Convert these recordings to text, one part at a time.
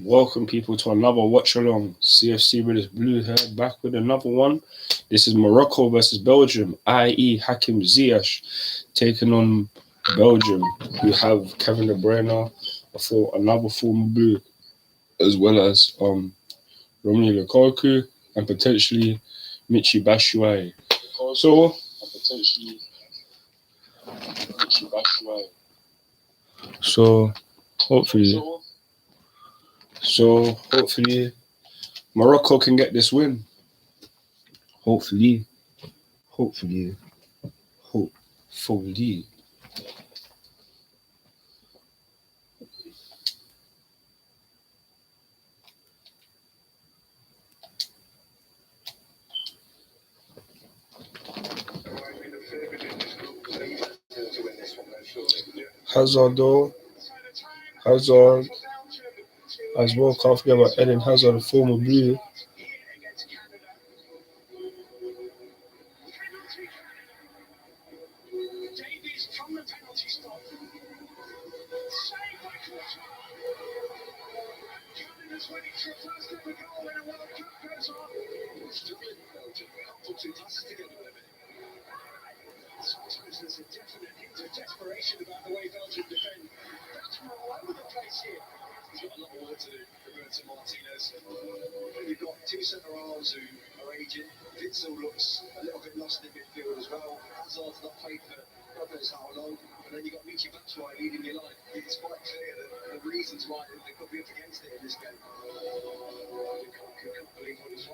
Welcome people to another Watchalong. CFC with his blue hair back with another one. This is Morocco versus Belgium, i.e. Hakim Ziyech taking on Belgium, who have Kevin De Bruyne for another former blue, as well as Romelu Lukaku and potentially Michi Batshuayi. So, so hopefully, hopefully Morocco can get this win. Hopefully, hopefully, hopefully. Hazard though, Hazard as well. Can't forget about Eden Hazard, the former blue.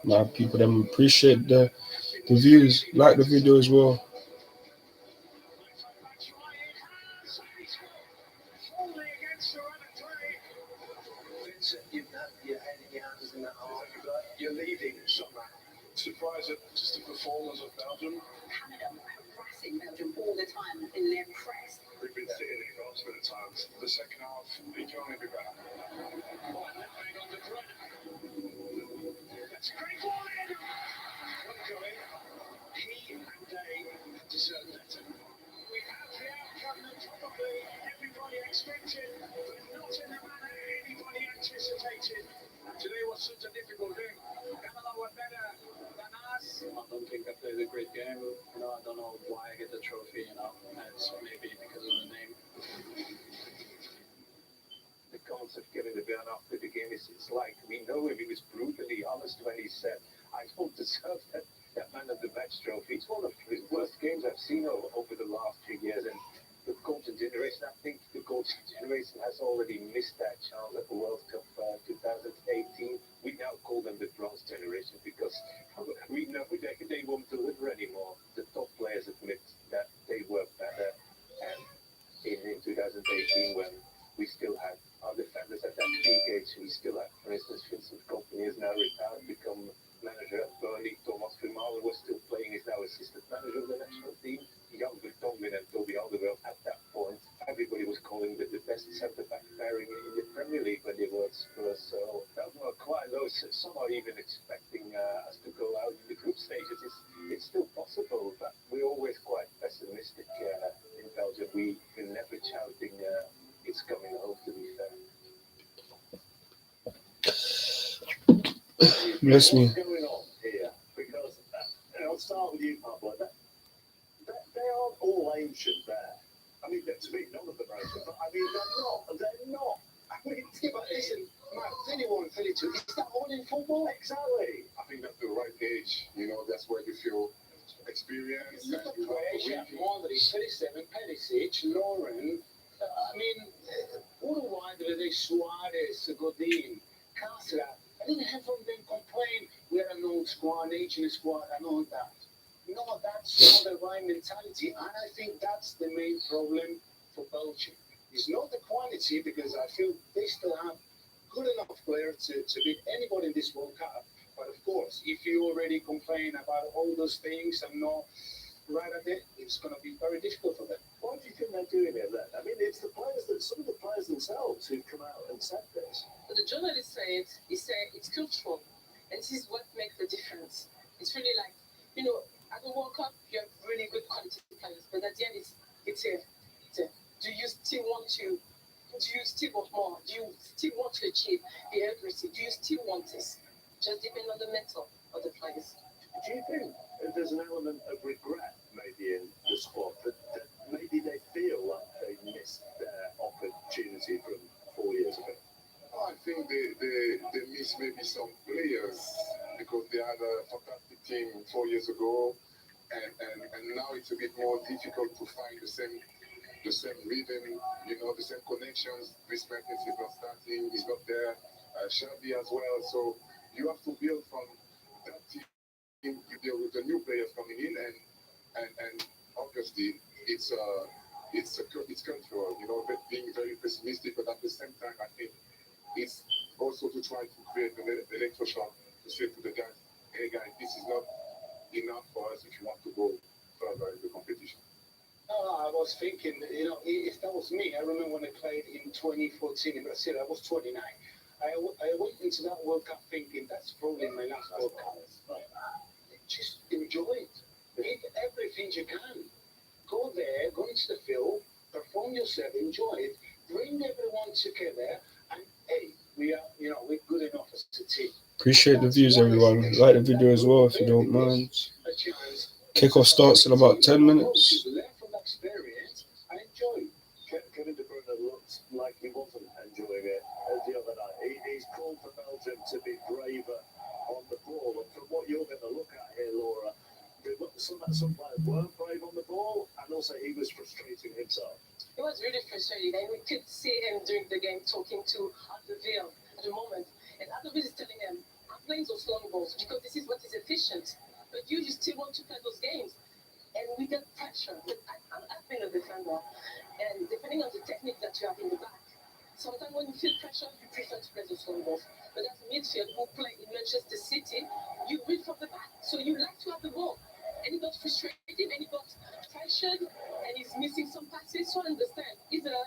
Now people them appreciate the views, like the video as well. Surprised at just the performance of Belgium. Canada harassing Belgium all the time in their press. They've been sitting in France for the times. The second half, they can only be better. That's a great ball in. He and Day deserve better. We have the outcome that probably everybody expected, but not in the manner anybody anticipated. Today was such a difficult game. Canada were better than us. I don't think I played a great game. I don't know why I get the trophy. It's maybe because of the name. The concept getting the band after the game is it's like we know him. He was brutally honest when he said, "I don't deserve that man of the match trophy." It's one of the worst games I've seen over the last 3 years. And the golden generation, I think the golden generation has already missed that chance at the World Cup 2018. We now call them the bronze generation because we know they won't deliver anymore. The top players admit that they were better. And in 2018, when we still had our defenders at that peak age, we still had, for instance, Vincent Kompany is now retired, become manager at Burnley. Thomas Vermaelen was still playing, is now assistant manager of the national team. Jan Vertonghen and Toby Alderweireld at that point, everybody was calling the best centre-back pairing in the Premier League when they were at Spurs. So that were quite low. Some are even expecting us to go out in the group stages. It's still possible, but we're always quite pessimistic in Belgium. We're never shouting it's coming home, to be fair. Bless me. What's going on here? Because I'll start with you, Pablo. They aren't all ancient there. I mean, to me, none of them are ancient, but I mean, they're not. I mean, but listen, Matt, 31 and 32, is that all in football? Exactly. I think that's the right age. That's where you feel experience. Look at Croatia, Modric, 37, Perisic, Lauren. I mean, Uruguay, Suarez, Godin, Casra. I didn't have from them complain, we're an old squad, aging squad, and all that. No, that's not the right mentality, and I think that's the main problem for Belgium. It's not the quality, because I feel they still have good enough players to beat anybody in this World Cup. But of course, if you already complain about all those things and not right at it, it's going to be very difficult for them. Why do you think they're doing it then? I mean, it's the players some of the players themselves who've come out and said this. But the journalists say it's cultural, and this is what makes the difference. It's really like, at the World Cup, you have really good quality players, but at the end, it's a do you still want to Do you still want more? Do you still want to achieve the accuracy? Do you still want this? Just depend on the mental of the players. Do you think there's an element of regret maybe in the squad that maybe they feel like they missed their opportunity from 4 years ago? I think they miss maybe some players because they had a fantastic team 4 years ago, and now it's a bit more difficult to find the same rhythm, the same connections. Chris Mertens is not starting, he's not there. Shelby as well. So you have to build from that team. You deal with the new players coming in, and obviously it's cultural, but being very pessimistic, but at the same time, I think it's also to try to create an electroshock to say to the guys, hey guys, this is not enough for us if you want to go further in the competition. I was thinking, if that was me, I remember when I played in 2014 in Brazil, I was 29. I went into that World Cup thinking that's probably my last World Cup. Just enjoy it. Give everything you can. Go there, go into the field, perform yourself, enjoy it, bring everyone together, and hey, we're good enough as a team. Appreciate the views, everyone. Like the video as well if you don't mind. Kickoff starts in about 10 minutes. Learn from that experience and enjoy. Kevin De Bruyne looked like he wasn't enjoying it the other night. He's called for Belgium to be braver on the ball. And from what you're going to look at here, Laura, some players weren't brave on the ball, and also he was frustrating himself. It was really frustrating, and we could see him during the game talking to Alderweireld at the moment. And Alderweireld is telling him, I'm playing those long balls because this is what is efficient. But you still want to play those games. And we get pressure. I've been a defender, and depending on the technique that you have in the back, sometimes when you feel pressure, you prefer to play those long balls. But as a midfield who play in Manchester City, you read from the back. So you like to have the ball. And he got frustrated, and he got pressured, and he's missing some passes. So I understand. He's a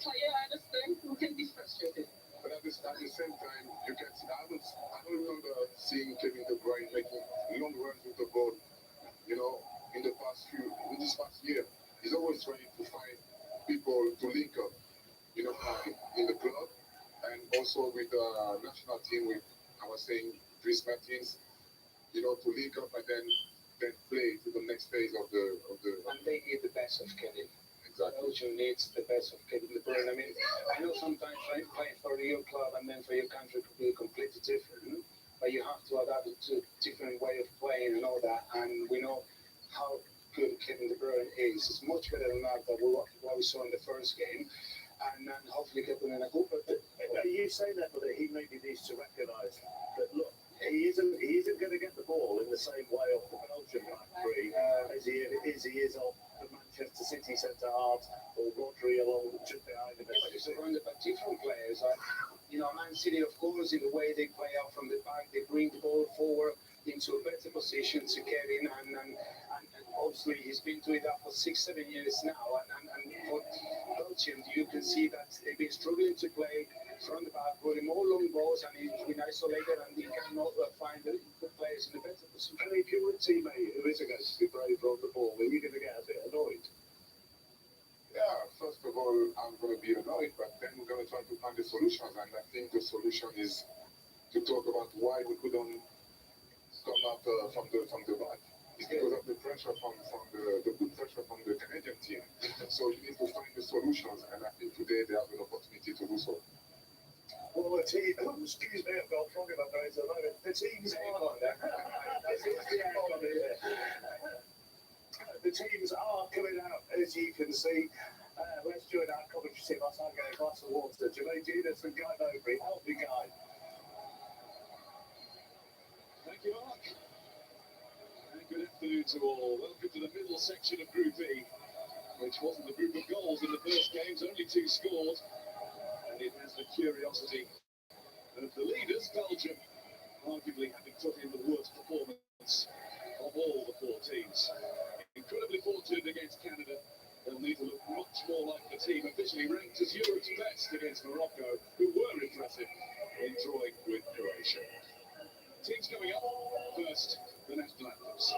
player, I understand, who can be frustrated. But at the same time, you can see, I don't remember seeing Kevin De Bruyne making long runs with the ball, in this past year. He's always trying to find people to link up, in the club, and also with the national team with, I was saying, Chris Mertens, to link up and then play to the next phase of the. And they need the best of Kevin. Exactly. Belgium needs the best of Kevin De Bruyne. I mean, I know sometimes playing for your club and then for your country could be completely different, but you have to adapt it to a different way of playing and all that. And we know how good Kevin De Bruyne is. It's much better than that what we saw in the first game. And then hopefully get them in a good. But you say that, but he maybe needs to recognise that, look, he isn't going to get the ball in the same way off the Belgian back three as he is off the Manchester City centre halves or Rodri along just behind him. It's surrounded by different players. Man City, of course, in the way they play out from the back, they bring the ball forward into a better position to Kevin, and obviously he's been doing that for 6-7 years now. And for Belgium, you can see that they've been struggling to play from the back, putting more long balls, and he's been isolated, and he cannot find the players in the better position. And if you're a teammate who isn't going to be brave on the ball, are you going to get a bit annoyed? Yeah, first of all, I'm going to be annoyed, but then we're going to try to find the solutions, and I think the solution is to talk about why we couldn't come up from the back. It's because of the pressure from the good pressure from the Canadian team. So you need to find the solutions, and I think today they have an opportunity to do so. Well, excuse me, I've got a frog in my nose at the moment. The teams are coming out, as you can see. Let's join our commentary team. I'll get a glass of water. Jermaine Genius and Guy Mowbray. Help me, Guy. Thank you, Mark. And good afternoon to all. Welcome to the middle section of Group E, which wasn't the group of goals in the first games, only 2 scored. And it has the curiosity of the leaders, Belgium, arguably having put in the worst performance of all the 4 teams. Incredibly fortunate against Canada. They'll need to look much more like the team officially ranked as Europe's best against Morocco, who were impressive in drawing with Croatia. Teams coming up, first, the national anthems.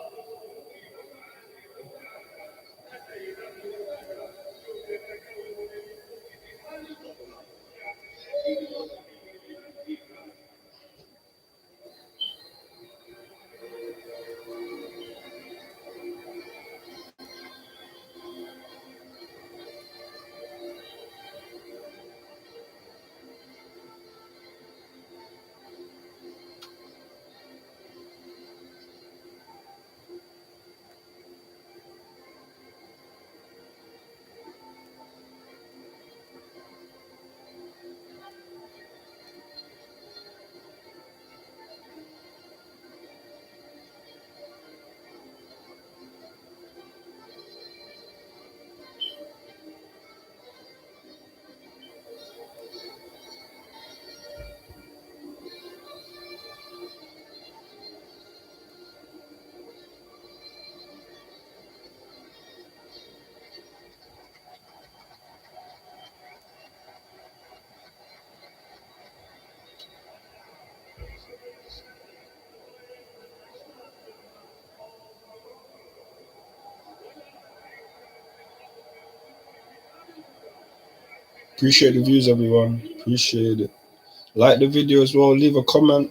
Appreciate the views, everyone. Appreciate it. Like the video as well. Leave a comment.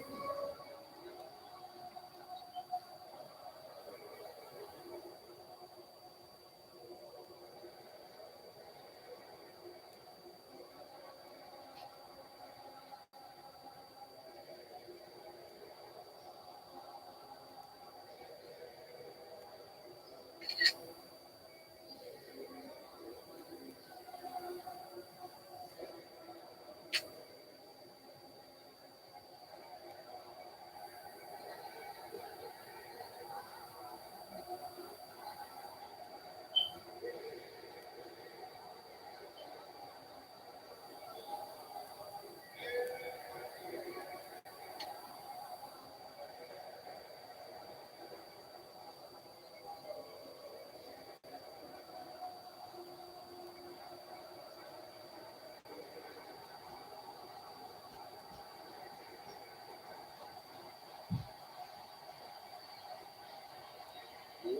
Wow.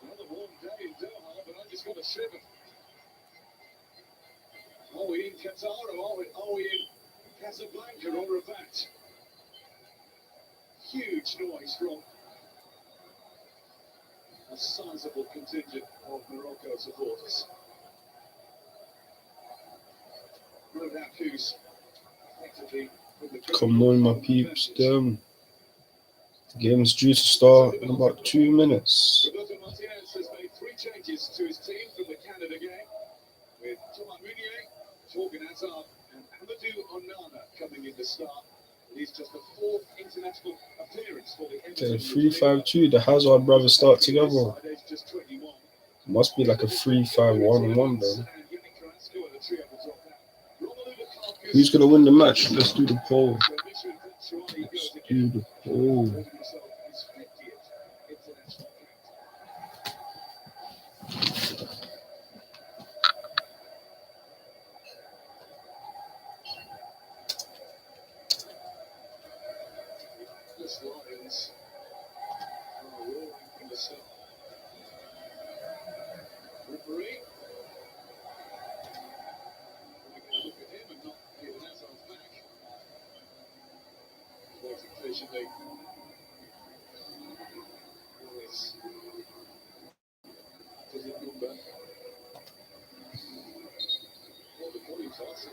Another warm day in Doha, but I just got a shiver. Are we in Qatar or are we in Casablanca or Rabat? Huge noise from a sizable contingent of Morocco supporters. No doubt who's effectively with the Come on, my peeps. Damn. The game's due to start in about 2 minutes. Roberto Martinez has made 3 changes to his team from the Canada game, with Thomas Meunier, Torgan Hazard and Amadou Onana coming in to start. He's just the 4th international appearance for the Okay, 3-5-2. The Hazard brothers start together. Just 21. Must be like a 3-5-1-1 though. Who's gonna win the match? Let's do the poll. Let's do the poll. Lions are rolling from the start. Referee, we're going to look at him and not give an Hazard's back. Waiting patiently. Always does it number. Well, the points are so.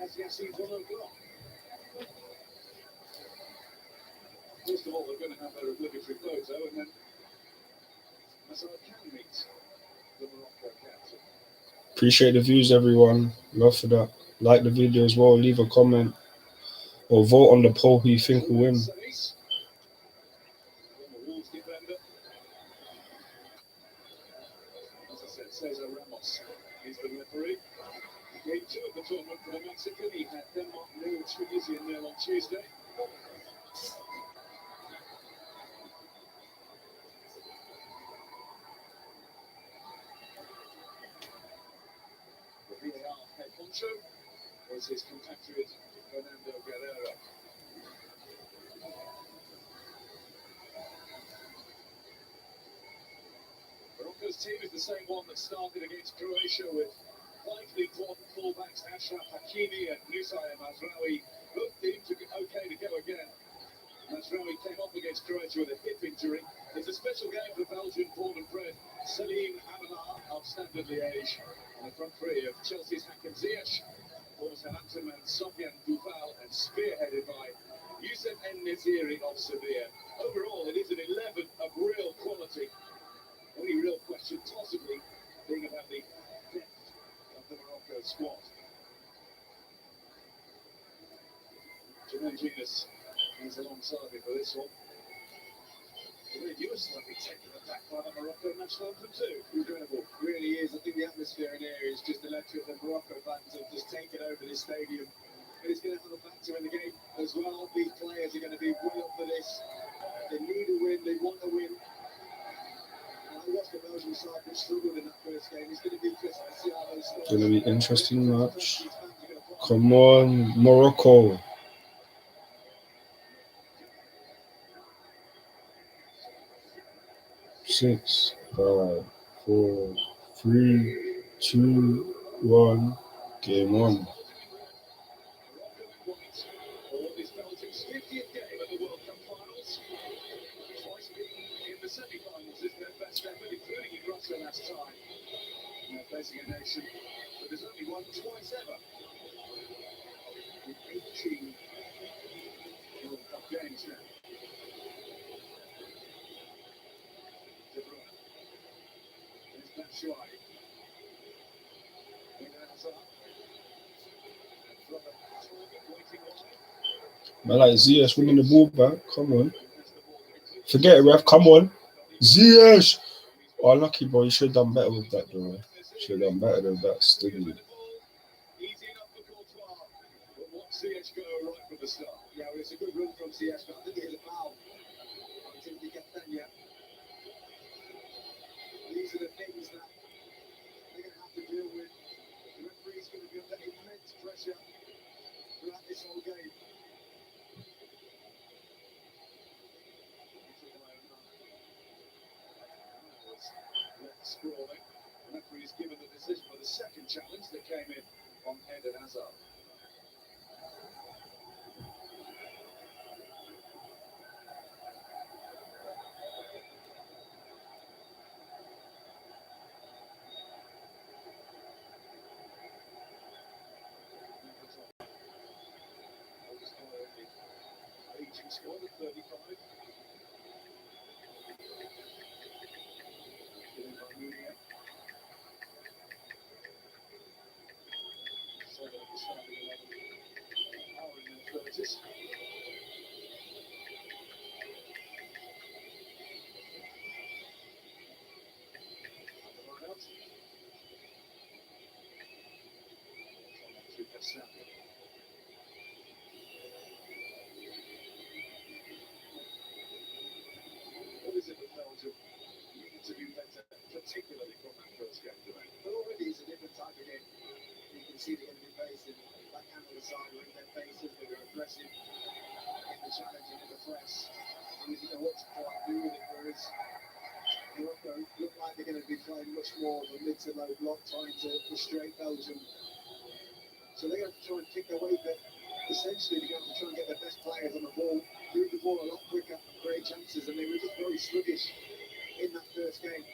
Has Yassine 1 o'clock? First of all, they're going to have their obligatory photo, and then Hazard can meet the Morocco captain. Appreciate the views, everyone. Love for that. Like the video as well. Leave a comment or vote on the poll who you think will win. Wolves defender. As I said, Cesar Ramos is the referee. Game 2 of the tournament for the Mexican. He had Denmark nil Tunisia nil on Tuesday. The VAR head honcho was his compatriot Fernando Guerrero. Morocco's team is the same one that started against Croatia with 5 important fullbacks, Ashraf Hakimi and Nusayr Mazraoui. Both teams took it okay to go again. Mazraoui came off against Croatia with a hip injury. It's a special game for Belgian born and bred Salim Amala of Standard Liège. On the front three of Chelsea's Hakim Ziyech, former Southampton man Sofiane Boufal, and spearheaded by Youssef En-Nesyri of Sevilla. Overall, it is an 11 of real quality. Only real question possibly being about the depth of the Morocco squad. Jermaine Genius is alongside me for this one. Jermaine, you were slightly taken aback by the Morocco national anthem too. Incredible, really is. I think the atmosphere in here is just electric. The Morocco fans have just taken over this stadium. And it's going to have a factor in the game as well. These players are going to be well up for this. They need a win, they want a win. And I watched the Belgian side that struggled in that first game. It's going to be interesting to see how those scores. It's gonna be an interesting match. Come on, Morocco. Six, 5, 4, 3, 2-1. Game on. Morocco in white for this Belgium's 50th game at the World Cup finals. Twice being in the semi-finals is their best effort, including in Russia last time. They're facing a nation that has only won twice ever in 18 World Cup games now. De Bruyne. There's Batshuayi. Eden Hazard. And brother Torgan waiting wide. I like Ziyech winning the ball back. Come on. Has the ball quickly. Forget it, ref. Come on. Ziyech! Oh, lucky, bro. You should have done better with that, though. Should have done better than that. Still. Easy enough for Courtois. But watch Ziyech go right from the start. Yeah, well, it's a good run from Ziyech, but I think it is a foul on Timothy Castagne. These are the things that they're going to have to deal with. The referee's going to be under immense pressure throughout this whole game. Left sprawling. The referee's given the decision for the second challenge that came in on Eden Hazard. Oldest player in the aging squad at 35. Given by Mourinho. 7 at the starting 11. Are in their 30s. And the line out. To Castagne. What is it that Belgium need to do better, particularly from that first game today? But already it's a different type of game. You can see they're going to be facing that kind of the side where their faces, they were aggressive in the challenge and in the press. And they didn't know what to quite do with it, whereas Morocco look like they're going to be playing much more of a mid to low block, trying to frustrate Belgium. So they're going to have to try and pick their way, but essentially they're going to have to try and get their best players on the ball, move the ball a lot quicker, create chances, and they were just very sluggish in that first game.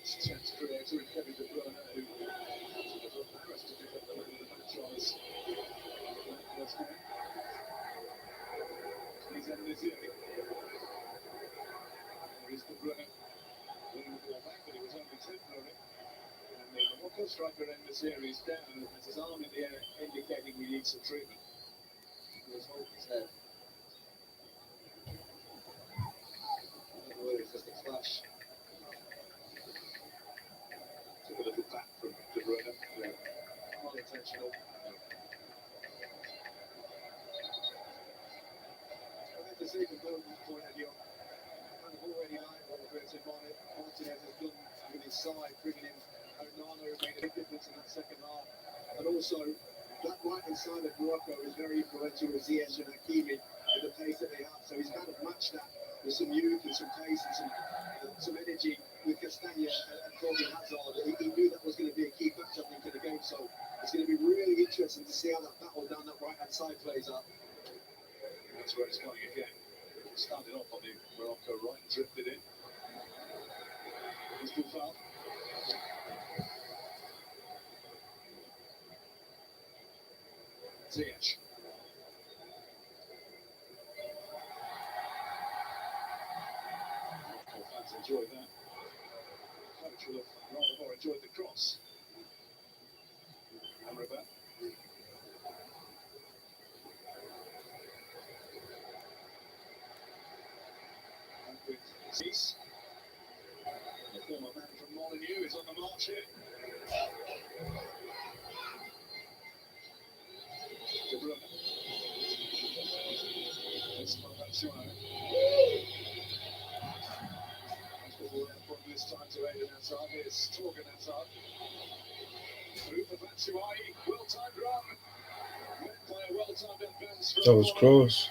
Chance creator in Kevin De Bruyne, who was embarrassed to pick up the man of the match on us in that first game. He's Hakim Ziyech. There is De Bruyne winning the ball back, but it was only temporary. And the Morocco striker end the series down, has his arm in the air, indicating we need some treatment. Let's hold his head. I don't know whether it's just a clash. Took a little back from De Bruyne. Unintentional. I think to see from Belgium's point of view, kind of already like what Roberto Martinez has done with his side, bringing in Onana, who made a big difference in that second half. And also, that right-hand side of Morocco is very influential with Ziyech and Hakimi with the pace that they have. So he's kind of matched that with some youth and some pace and some energy with Castagne and Torgan Hazard. He knew that was going to be a key factor, I think, in the game. So it's going to be really interesting to see how that battle down that right-hand side plays out. That's where it's going again. Started off on the Morocco right, drifted in. He's too far. Ziyech. Morocco fans enjoyed that. Coach will have rather more enjoyed the cross. Amrabat. And with Cease. The former man from Molineux is on the march here. De Bruyne. It's not Batshuayi. That's the ball out from this time to Eden Hazard. Here's Torgan Hazard. Through for Batshuayi. Well-timed run. Led by a well-timed advance from That was close.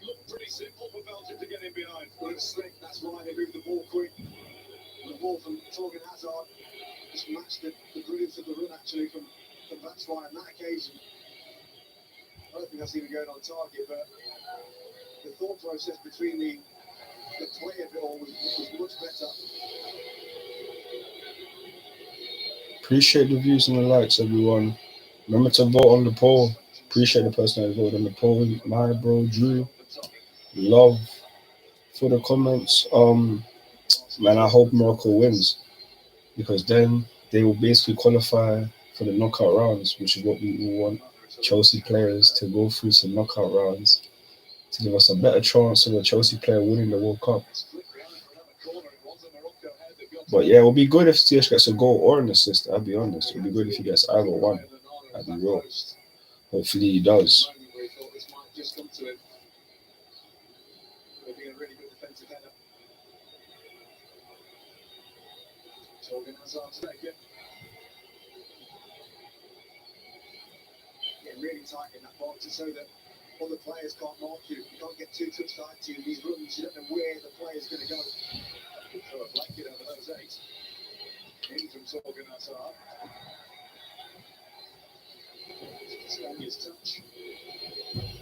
Looked pretty simple for Belgium to get in behind. Well, it's slick. That's why trying to move the ball quick. And the ball from Torgan Hazard just matched the brilliance of the run actually from Batshuayi on that occasion. I don't think that's even going on target, but the thought process between the play of it all was much better. Appreciate the views and the likes, everyone. Remember to vote on the poll. Appreciate the person that voted on the poll. My bro Drew. Love for the comments. Man, I hope Morocco wins, because then they will basically qualify for the knockout rounds, which is what we all want Chelsea players to go through some knockout rounds to give us a better chance of a Chelsea player winning the World Cup. But yeah, it would be good if Ziyech gets a goal or an assist, I'll be honest. It would be good if he gets either one. I'd be real. Hopefully he does. Torgan Hazard to take it. Getting really tight in that box so that other players can't mark you. You can't get too touch tight to you. These runs, you don't know where the player's going to go. So a blanket over those 8. In from Torgan Hazard. Spaniard's touch.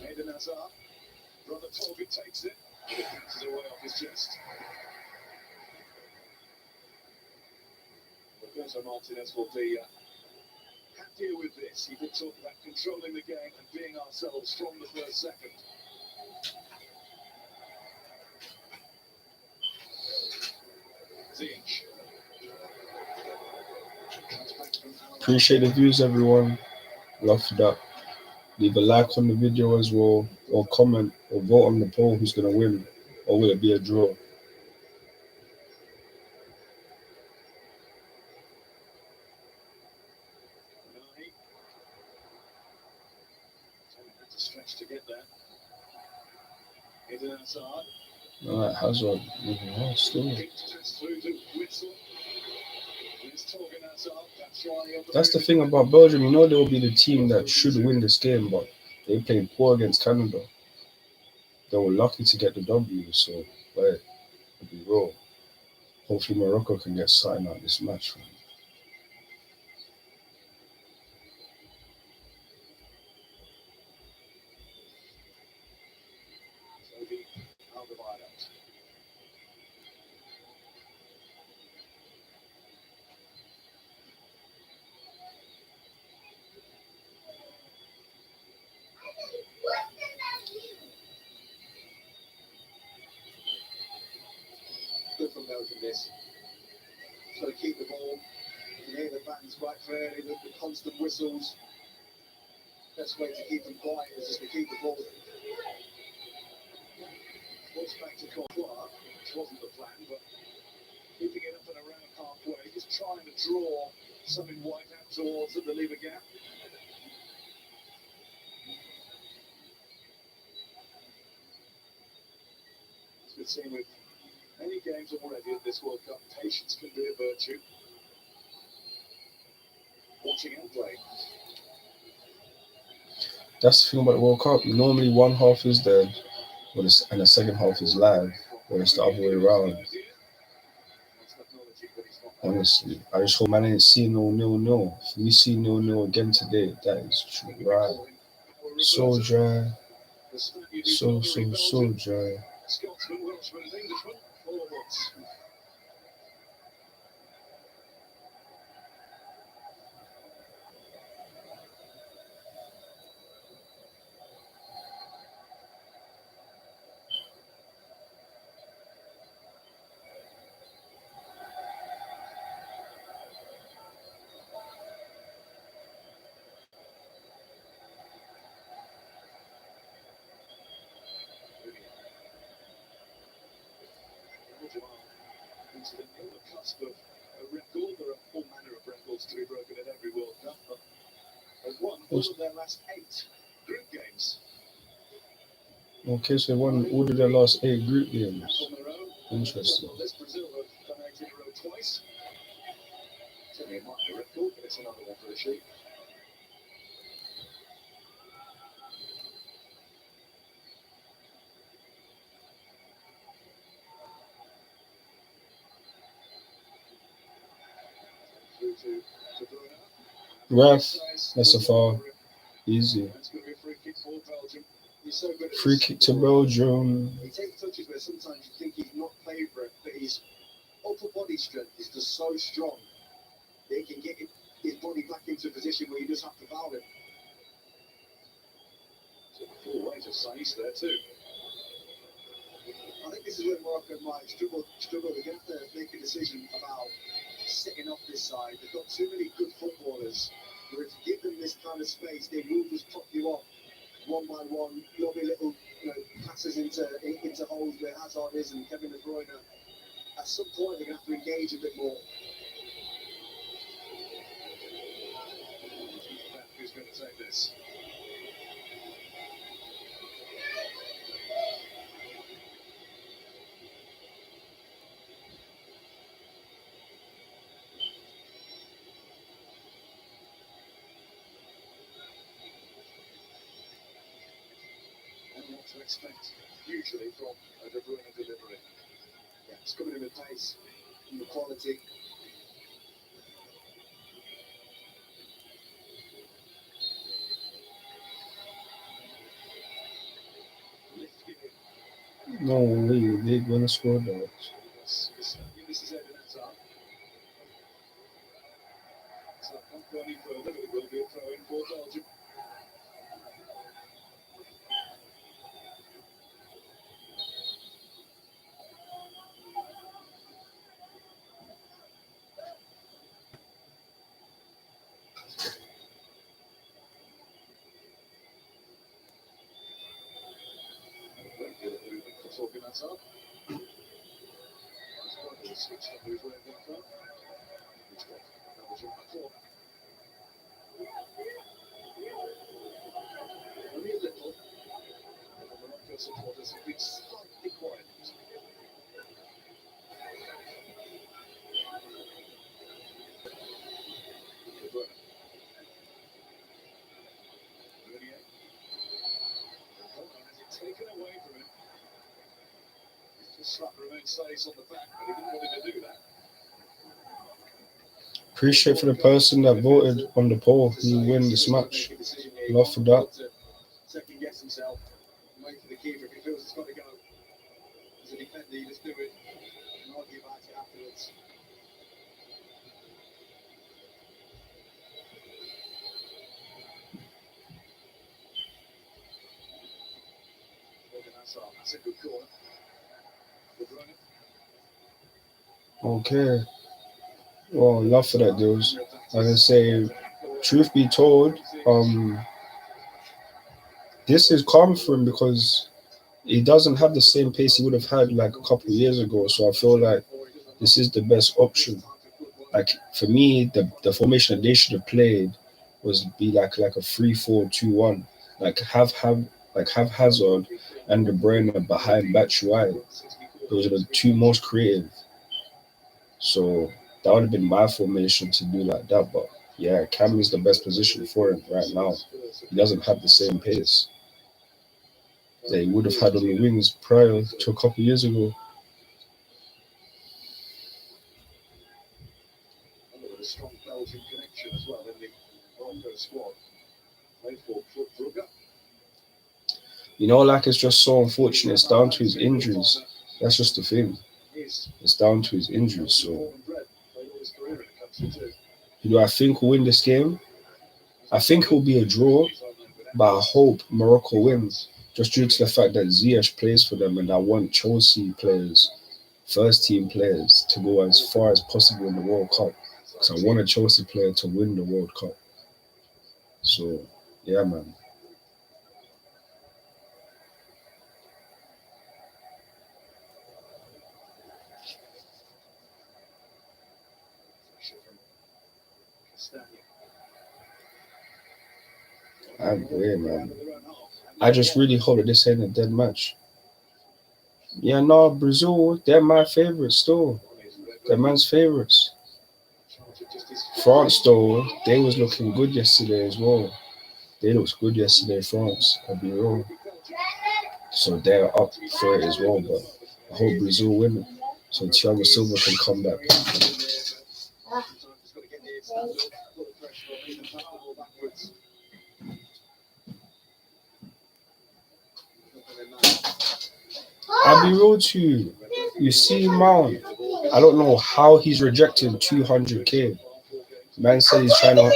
Eden Hazard. Brother Torgan takes it. It bounces away off his chest. Roberto Martinez will be happier with this. He did talk about controlling the game and being ourselves from the first second. Ziyech. Appreciate the views, everyone. Love for that. Leave a like on the video as well, or comment, or vote on the poll who's going to win, or will it be a draw? Stretch to get there. Eden Hazard. Alright, Hazard. Still. That's the thing about Belgium. You know they will be the team that should win this game, but they played poor against Canada. They were lucky to get the W, so but it'll be raw. Hopefully Morocco can get something out of this match. Man. Good from Belgium this. So to keep the ball. You hear the fans quite clearly, the constant whistles. Best way to keep them quiet is just to keep the ball. What's back to Courtois, which wasn't the plan, but keeping it up and around halfway, just trying to draw something white out towards the lever gap. As we've seen with many games already at this World Cup, patience can be a virtue. Watching and playing. That's the thing about the World Cup. Normally one half is dead, and the second half is live, or it's the other way around. Honestly, I just hope man ain't see no 0-0. If we see 0-0 again today, that is dry. So dry. So dry. Scotsman, Welshman, and Englishman, all at once. Incidentally, on the cusp of a record. There are all manner of records to be broken at every World Cup, but they've won all of their last 8 group games. Okay, so they won all of their last 8 group games. On their own. Interesting. This Brazil have done 8 in a row twice. Certainly a minor record, but it's another one for the sheep. to Bruno. Ref, that's a foul. Easy. That's going to be a free kick for Belgium. He's so good at Free this. kick to Belgium. He takes touches where sometimes you think he's not favourite, but his upper body strength is just so strong that he can get his body back into a position where you just have to foul him. So the full weight of Saïs there too. I think this is where Morocco might struggle. They're going to have to make a decision about sitting off this side. They've got too many good footballers. Where if you give them this kind of space, they will just top you off one by one. There'll be little passes into holes where Hazard is and Kevin De Bruyne. At some point, they're going to have to engage a bit more. Who's going to take this? And what to expect, usually, from a De Bruyne delivery. Yeah, it's coming in with pace and the quality. No way, they're gonna score though. This is Eden Hazard. So it can't go any further, but it will be a throw in for Belgium. Talking that up. It's quite a switch up who's wearing that from. It's got Belgium at the corner. Only a little. And the Morocco supporters have been slightly quiet. De Bruyne. Meunier. Has it taken away from him? Just slapped Romain Saïs on the back, but he didn't want him to do that. Appreciate for the person that voted on the poll who win this match. Love for that. Second guess himself, wait for the keeper if he feels it's got to go. As a defender, you just do it and argue about it afterwards. That's a good corner. De Bruyne. Okay. Well, love for that, dudes. Like I say, truth be told, this is calm for him because he doesn't have the same pace he would have had like a couple of years ago. So I feel like this is the best option. Like for me, the formation that they should have played was be like a 3-4-2-1. Like have Hazard and De Bruyne behind Batshuayi. Those are the two most creative. So that would have been my formation to do like that. But yeah, Cam is the best position for him right now. He doesn't have the same pace that he would have had on the wings prior to a couple of years ago. And there was a strong Belgian connection as well in the Morocco squad. Played for Club Brugge. You know, like it's just so unfortunate. It's down to his injuries. That's just the thing. It's down to his injuries. So, Born and bred. Played all his career in the country too. do I think we'll win this game? I think it will be a draw, but I hope Morocco wins. Just due to the fact that Ziyech plays for them, and I want Chelsea players, first team players, to go as far as possible in the World Cup. Because I want a Chelsea player to win the World Cup. So, yeah, man. I agree, man. I just really hope that this ain't a dead match. Yeah, no, Brazil, they're my favorites still. They're man's favorites. France, though, they was looking good yesterday as well. They looked good yesterday, France. I'll be real. So they're up for it as well, but I hope Brazil win it. So Thiago Silva can come back. Sometimes it's got to get near stand up, put the pressure on me, and pass the ball backwards. Nothing in that. I'll be real to you. You see Mount. I don't know how he's rejected 200k. Man said he's trying to